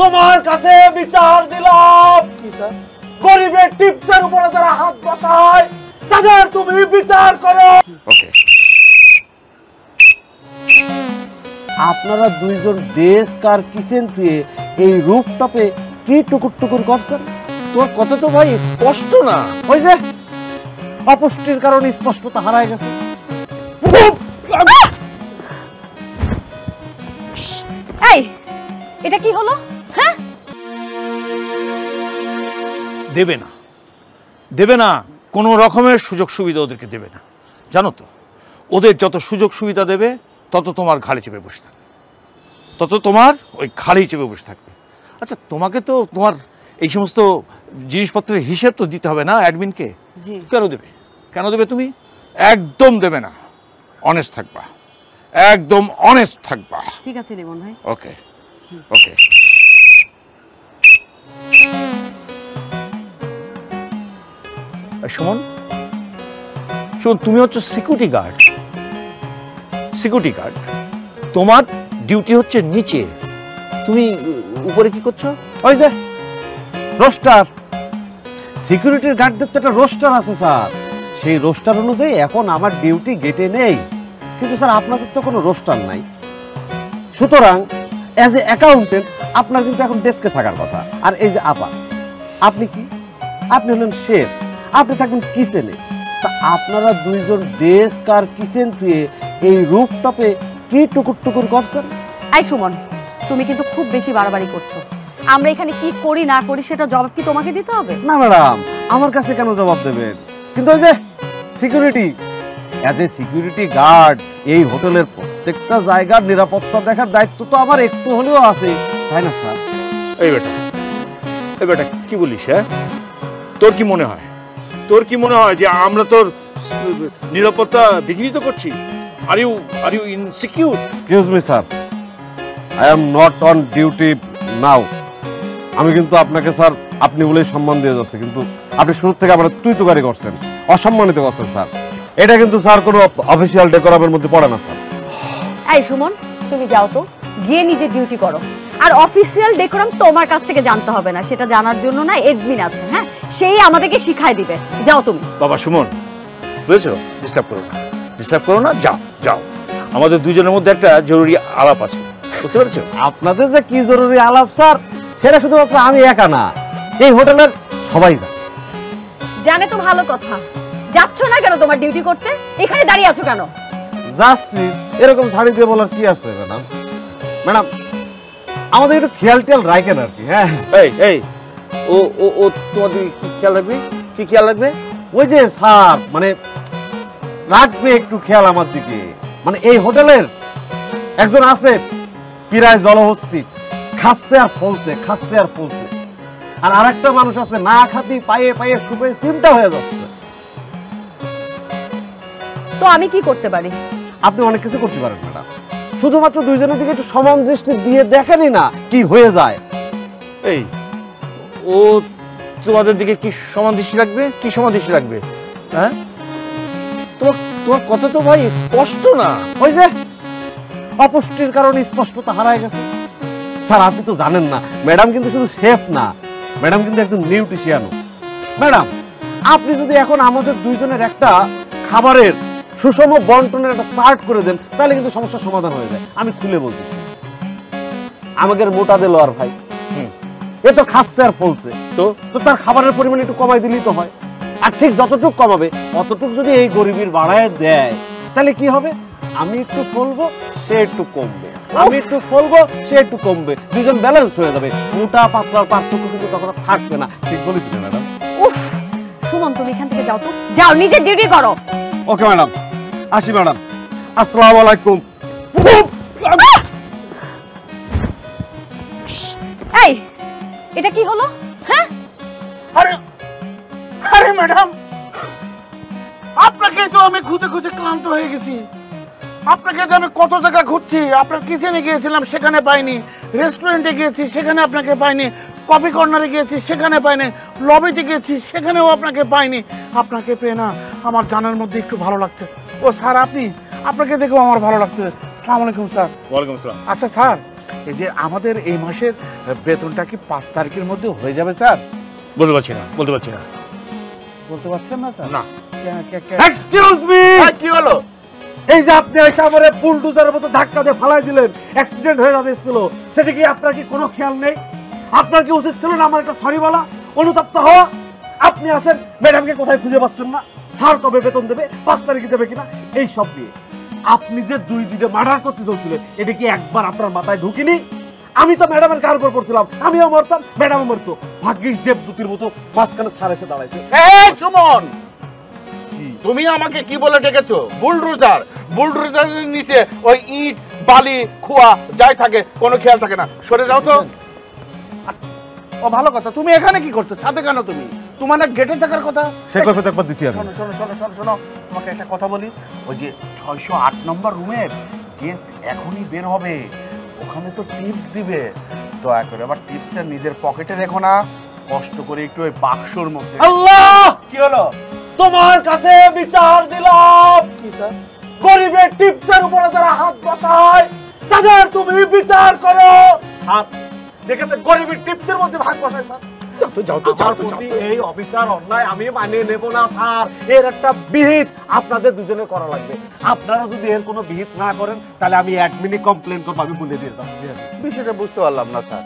তোমার কাছে বিচার দিলাম কি স্যার গরিবের টিপসের উপরে যারা হাত বসায় তাদের তুমি বিচার করো। ওকে, আপনারা দুইজন ডেস্ক আর কিচেন ধুয়ে এই রুফটপে কি টুকুর টুকুর করছেন? তোমার কথা তো ভাই স্পষ্ট না। ওই যে অপুষ্টির কারণে স্পষ্টতা হারায় গেছে। এই এটা কি হলো? হ্যাঁ, দেবে না, দেবে না, কোনো রকমের সুযোগ সুবিধা ওদেরকে দেবে না। জানো তো, ওদের যত সুযোগ সুবিধা দেবে তত তোমার ঘাড়ে চেপে বসে থাকবে, তত তোমার ওই ঘাড়েই চেপে বসে থাকবে। আচ্ছা, তোমাকে তো তোমার এই সমস্ত জিনিসপত্রের হিসেব তো দিতে হবে না অ্যাডমিনকে? জি। কেন দেবে, কেন দেবে? তুমি একদম দেবে না। অনেস্ট থাকবা, একদম অনেস্ট থাকবা। ঠিক আছে লিমন ভাই। ওকে ওকে। সুমন, শোন, তুমি হচ্ছে সিকিউরিটি গার্ড। সিকিউরিটি গার্ড, তোমার ডিউটি হচ্ছে নিচে, তুমি উপরে কি করছো? ওই যে রোস্টার, সিকিউরিটির গার্ডদের তো একটা রোস্টার আছে স্যার, সেই রোস্টার অনুযায়ী এখন আমার ডিউটি গেটে নেই। কিন্তু স্যার আপনাদের তো কোনো রোস্টার নাই, সুতরাং অ্যাজ এ অ্যাকাউন্টেন্ট আপনার কিন্তু এখন ডেস্কে থাকার কথা। আর এই যে আপনি কি, আপনি হলেন শেফ, আপনি থাকবেন কিচেনে। তা আপনারা দুইজন ডেস্ক আর কিচেন ধুয়ে এই রুফটপে কি টুকুর টুকুর করছেন? এই সুমন, তুমি কিন্তু খুব বেশি বাড়াবাড়ি করছো। আমরা এখানে কি করি না করি সেটা জবাব কি তোমাকে দিতে হবে? না ম্যাডাম, আমার কাছে কেন জবাব দেবেন? কিন্তু ওই যে security, as a security guard এই হোটেলের প্রত্যেকটা জায়গার নিরাপত্তা দেখার দায়িত্ব তো আমার একটু হলেও আছে, তাই না স্যার? এই বেটা কি বলিস? হ্যাঁ, তোর কি মনে হয়, তোর কি মনে হয় যে আমরা তোর নিরাপত্তা বিঘ্নিত করছি? Are you insecure? Excuse me sir, I am not on duty now. আমি কিন্তু আপনাকে স্যার আপনি বলেই সম্মান দিয়ে যাচ্ছে, কিন্তু আপনি শুরু থেকে আমার তুই তুকারি করছেন, অসম্মানিত করছেন স্যার। এটা কিন্তু স্যার কোনো অফিসিয়াল ডেকোরামের মধ্যে পড়ে না স্যার। এই সুমন, তুমি যাও তো, গিয়ে নিজের ডিউটি করো। আর অফিসিয়াল ডেকোরাম তোমার কাছ থেকে জানতে হবে না, সেটা জানার জন্য না এডমিন আছে, হ্যাঁ, সেই আমাদেরকে শিখাই দিবে। যাও তুমি। বাবা সুমন, বুঝেছো? ডিস্টার্ব করো না, ডিস্টার্ব করো না, যাও যাও। আমাদের দুজনের মধ্যে একটা জরুরি আলাপ আছে, বুঝতে পেরেছো? আপনাদের যে কি জরুরি আলাপ স্যার, সেটা শুধুমাত্র আমি একা না, এই হোটেলের সবাই জানে তো। ভালো কথা, যাচ্ছ না কেন তোমার ডিউটি করতে? এখানে দাঁড়িয়ে আছো কেন? যাচ্ছি, এরকম শাড়ি দিয়ে বলার কি আছে ম্যাডাম? ম্যাডাম আমাদের একটু খেয়াল টেয়াল রাখেন আর কি। হ্যাঁ, এই ও তোমাদের কি খেয়াল রাখবে? কি খেয়াল রাখবে? ওই যে স্যার মানে রাখবে একটু খেয়াল আমার দিকে। মানে এই হোটেলের একজন আছে পিরায় জলহস্তি, খাচ্ছে আর ফলছে, খাচ্ছে আর ফলছে। আর আরেকটা মানুষ আছে না খাতি পায়ে পায়ে শুয়ে সিমটা হয়ে যাচ্ছে। তো আমি কি করতে পারি? আপনি অনেক কিছু করতে পারেন ম্যাডাম, শুধুমাত্র দুইজনের দিকে একটু সমান দৃষ্টি দিয়ে দেখেনই না কি হয়ে যায়। এই ও তোমাদের দিকে কি সমান দৃষ্টি রাখবে? কি সমান দৃষ্টি রাখবে? হ্যাঁ, তোমার কথা তো ভাই স্পষ্ট না। ওই যে অপুষ্টির কারণে স্পষ্টতা হারায় গেছে। স্যার আপনি তো জানেন না, ম্যাডাম কিন্তু শুধু শেফ না, ম্যাডাম কিন্তু একজন নিউট্রিশিয়ানও। ম্যাডাম আপনি যদি এখন আমাদের দুইজনের একটা খাবারের সুষম বন্টনের একটা চার্ট করে দেন, তাহলে কিন্তু সমস্যার সমাধান হয়ে যায়। আমি খুলে বলছি, আমাদের মোটা দিল আর ভাই এ তো খাচ্ছে আর ফলছে, তো তার খাবারের পরিমাণ একটু কমাই দিলেই তো হয়। আর ঠিক যতটুকু কমাবে অতটুকু যদি এই গরিবের বাড়ায় দেয়, তাহলে কি হবে? আমি একটু ফলবো, সে একটু কমবে, আমি একটু ফলবো, সে একটু কমবে, দুজন ব্যালেন্স হয়ে যাবে। মোটা পাতলার পার্থক্য কিন্তু তখন থাকবে না। ঠিক বলেছিলেন ম্যাডাম। উফ সুমন, তুমি এখান থেকে যাও তো, যাও নিজের ডিউটি করো। ওকে ম্যাডাম, আসি ম্যাডাম, আসসালামু আলাইকুম। এই এটা কি হলো? হ্যাঁ, আরে আরে ম্যাডাম, আপনাকে তো আমি খুঁজে খুঁজে ক্লান্ত হয়ে গেছি। আপনাকে তো আমি কত জায়গা খুঁজছি, আপনার কিচেনে গিয়েছিলাম সেখানে পাইনি, রেস্টুরেন্টে গিয়েছি সেখানে আপনাকে পাইনি, কফি কর্নারে গিয়েছি সেখানে পাইনি, লবিতে গিয়েছি সেখানেও আপনাকে পাইনি। আপনাকে পেয়ে না আমার জানার মধ্যে একটু ভালো লাগছে। ও স্যার, আপনাকে দেখেও আমার ভালো লাগছে। আসসালামু আলাইকুম স্যার। ওয়ালাইকুম আসসালাম। আচ্ছা স্যার, এই যে আমাদের এই মাসের বেতনটা কি 5 তারিখের মধ্যে হয়ে যাবে স্যার? বলতে পারছি না, বলতে পারছি না। বলতে পারছেন না স্যার? না। এক্সকিউজ মি, কি হলো? এই যে আপনি এসে আমারে বুলডোজারের মতো ধাক্কা দিয়ে ফালাই দিলেন, অ্যাক্সিডেন্ট হয়ে যাচ্ছিল, সেটা কি আপনার কি কোনো খেয়াল নেই? আপনার কি উচিত ছিল না আমার একটা সরি বলা, অনুতপ্ত হওয়া? আপনি আছেন, ম্যাডামকে কোথায় খুঁজে পাচ্ছেন না, স্যার কবে বেতন দেবে, 5 তারিখে দেবে কিনা, এই সব নিয়ে আপনি যে 2 মার্ডার করতে চলছিলেন, এটা কি একবার আপনার মাথায় ঢুকিনি? আমি তো ম্যাডামের কার উপর করছিলাম, আমিও মরতাম, ম্যাডামও মরতো। ভাগ্যিস দেবদূতির মতো মাঝখানে স্যার এসে দাঁড়াইছে। এই সুমন, তুমি আমাকে কি বলে ডেকেছো? বুলডোজার। বুলডোজারের নিচে ওই ইট বালি খোয়া যাই থাকে কোনো খেয়াল থাকে না, সরে যাও তো। ও ভালো কথা, তুমি এখানে কি করছো? ছাদে কেন তুমি? তোমার না গেটে থাকার কথা। সে কথা তো একবার দিছি আমি। শোনো শোনো শোনো শোনো শোনো, তোমাকে একটা কথা বলি। ওই যে 608 নম্বর রুমের গেস্ট এখনই বের হবে, ওখানে তো টিপস দিবে। দয়া করে আবার টিপসটা নিজের পকেটে রেখো না, কষ্ট করে একটু ওই বাক্সর মধ্যে। আল্লাহ, কি হলো? তোমার কাছে বিচার দিলাম। কি স্যার? গরিবের টিপসের উপরে যারা হাত বসায় তাদের তুমি বিচার করো। স্যার দেখেছে গরিবের টিপসের মধ্যে ভাগ বসায় স্যার। আমার প্রতি এই অফিসার অন্যায় আমি মানিয়ে নেব না স্যার। এর একটা বিহিত আপনাদের দুজনে করা লাগবে। আপনারা যদি এর কোনো বিহিত না করেন তাহলে আমি অ্যাডমিনে কমপ্লেন করবো, আমি বলে দিয়ে যাচ্ছি। বিষয়টা বুঝতে পারলাম না স্যার।